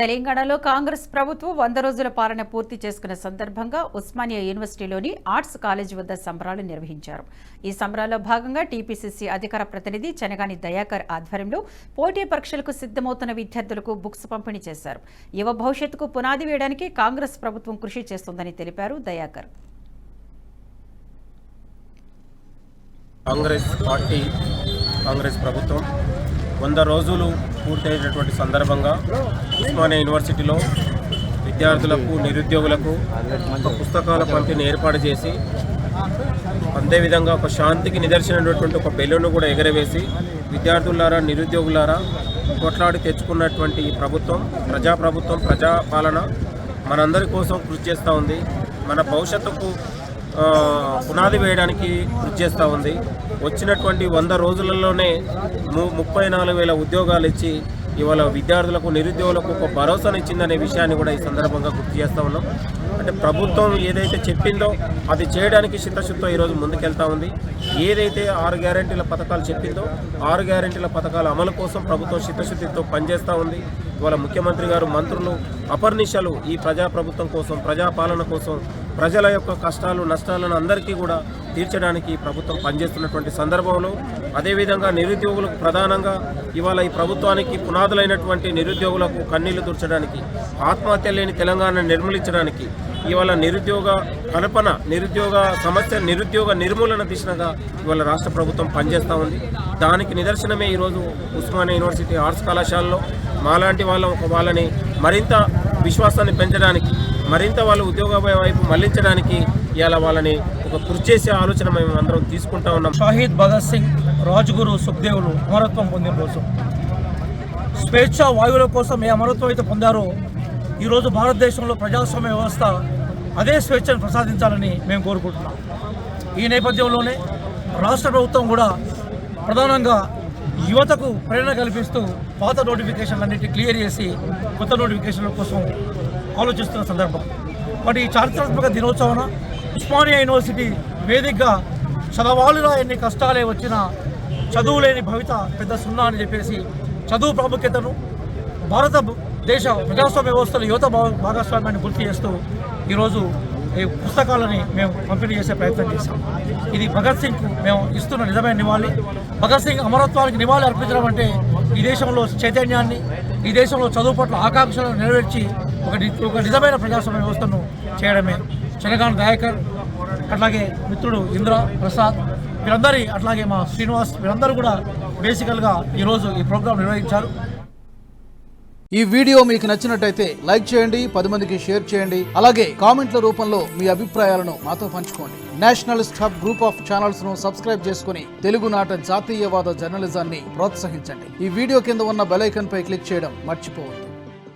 తెలంగాణలో కాంగ్రెస్ ప్రభుత్వం 100 రోజుల పాలన పూర్తి చేసుకున్న సందర్భంగా ఉస్మానియా యూనివర్సిటీలోని ఆర్ట్స్ కాలేజీ వద్ద సంబరాలు నిర్వహించారు. ఈ సంబరాల్లో భాగంగా టీపీసీసీ అధికార ప్రతినిధి చెనగాని దయాకర్ ఆధ్వర్యంలో పోటీ పరీక్షలకు సిద్ధమవుతున్న విద్యార్థులకు బుక్స్ పంపిణీ చేశారు. యువ భవిష్యత్తుకు పునాది వేయడానికి కాంగ్రెస్ ప్రభుత్వం కృషి చేస్తోందని తెలిపారు దయాకర్. కాంగ్రెస్ ప్రభుత్వం 100 రోజులు పూర్తయినటువంటి సందర్భంగా ఉస్మానియా యూనివర్సిటీలో విద్యార్థులకు నిరుద్యోగులకు ఒక పుస్తకాల పంపిణీ ఏర్పాటు చేసి అదేవిధంగా ఒక శాంతికి నిదర్శనమైనటువంటి ఒక బెలూన్ను కూడా ఎగరవేసి విద్యార్థులారా నిరుద్యోగులారా కొట్లాడి తెచ్చుకున్నటువంటి ఈ ప్రభుత్వం ప్రజాపాలన మనందరి కోసం కృషి చేస్తూ ఉంది. మన భవిష్యత్తుకు పునాది వేయడానికి కృషి చేస్తూ ఉంది. వచ్చినటువంటి 100 రోజులలోనే 34,000 ఉద్యోగాలు ఇచ్చి ఇవాళ విద్యార్థులకు నిరుద్యోగులకు ఒక భరోసానిచ్చిందనే విషయాన్ని కూడా ఈ సందర్భంగా గుర్తు చేస్తూ ఉన్నాం. అంటే ప్రభుత్వం ఏదైతే చెప్పిందో అది చేయడానికి చిత్తశుద్ధితో ఈరోజు ముందుకెళ్తా ఉంది. ఏదైతే 6 గ్యారెంటీల పథకాలు చెప్పిందో 6 గ్యారెంటీల పథకాల అమలు కోసం ప్రభుత్వం చిత్తశుద్ధితో పనిచేస్తూ ఉంది. ఇవాళ ముఖ్యమంత్రి గారు మంత్రులు అపర్నిశలు ఈ ప్రజాప్రభుత్వం కోసం ప్రజాపాలన కోసం ప్రజల యొక్క కష్టాలు నష్టాలను అందరికీ కూడా తీర్చడానికి ప్రభుత్వం పనిచేస్తున్నటువంటి సందర్భంలో అదేవిధంగా నిరుద్యోగులకు ప్రధానంగా ఇవాళ ఈ ప్రభుత్వానికి పునాదులైనటువంటి నిరుద్యోగులకు కన్నీళ్లు తుర్చడానికి ఆత్మహత్య లేని తెలంగాణ నిర్మూలించడానికి ఇవాళ నిరుద్యోగ కల్పన నిరుద్యోగ సమస్య నిరుద్యోగ నిర్మూలన దిశగా ఇవాళ రాష్ట్ర ప్రభుత్వం పనిచేస్తూ ఉంది. దానికి నిదర్శనమే ఈరోజు ఉస్మానియా యూనివర్సిటీ ఆర్ట్స్ కళాశాలలో మాలాంటి వాళ్ళని మరింత విశ్వాసాన్ని పెంచడానికి మరింత వాళ్ళ ఉద్యోగ వైపు మళ్లించడానికి ఇవాళ వాళ్ళని ఒక కృషి చేసే ఆలోచన మేము అందరం తీసుకుంటా ఉన్నాం. షహీద్ భగత్ సింగ్ రాజ్గురు సుఖ్దేవులు అమరత్వం పొందిన రోజు స్వేచ్ఛ వాయువుల కోసం ఏ అమరత్వం అయితే పొందారో ఈరోజు భారతదేశంలో ప్రజాస్వామ్య వ్యవస్థ అదే స్వేచ్ఛను ప్రసాదించాలని మేము కోరుకుంటున్నాం. ఈ నేపథ్యంలోనే రాష్ట్ర ప్రభుత్వం కూడా ప్రధానంగా యువతకు ప్రేరణ కల్పిస్తూ పాత నోటిఫికేషన్లన్నింటినీ క్లియర్ చేసి కొత్త నోటిఫికేషన్ల కోసం ఆలోచిస్తున్న సందర్భం. బట్ ఈ చారిత్రాత్మక దినోత్సవం ఉస్మానియా యూనివర్సిటీ వేదికగా చదవాలిరా ఎన్ని కష్టాలే వచ్చినా చదువు లేని భవిత పెద్ద సున్నా అని చెప్పేసి చదువు ప్రాముఖ్యతను భారతదేశ ప్రజాస్వామ్య వ్యవస్థలో యువత భాగస్వామ్యాన్ని గుర్తు చేస్తూ ఈరోజు ఈ పుస్తకాలని మేము పంపిణీ చేసే ప్రయత్నం చేశాం. ఇది భగత్ సింగ్కు మేము ఇస్తున్న నిజమైన నివాళి. భగత్ సింగ్ అమరత్వానికి నివాళి అర్పించడం అంటే ఈ దేశంలో చైతన్యాన్ని ఈ దేశంలో చదువు పట్ల ఆకాంక్షలను నెరవేర్చి ఒక నిజమైన ప్రజాస్వామ్య వ్యవస్థను చేయడమే. చెనగాని దయాకర్ అట్లాగే మిత్రుడు ఇంద్ర ప్రసాద్ వీరందరి అట్లాగే మా శ్రీనివాస్ వీరందరూ కూడా బేసికల్గా ఈరోజు ఈ ప్రోగ్రాం నిర్వహించారు. ఈ వీడియో మీకు నచ్చినట్టయితే లైక్ చేయండి, 10 మందికి షేర్ చేయండి. అలాగే కామెంట్ల రూపంలో మీ అభిప్రాయాలను మాతో పంచుకోండి. Nationalist hub group of channels ను సబ్స్క్రైబ్ చేసుకుని తెలుగునాట జాతీయవాద జర్నలిజాన్ని ప్రోత్సహించండి. ఈ వీడియో కింద ఉన్న బెల్ ఐకాన్ పై క్లిక్ చేయడం మర్చిపోవద్దు.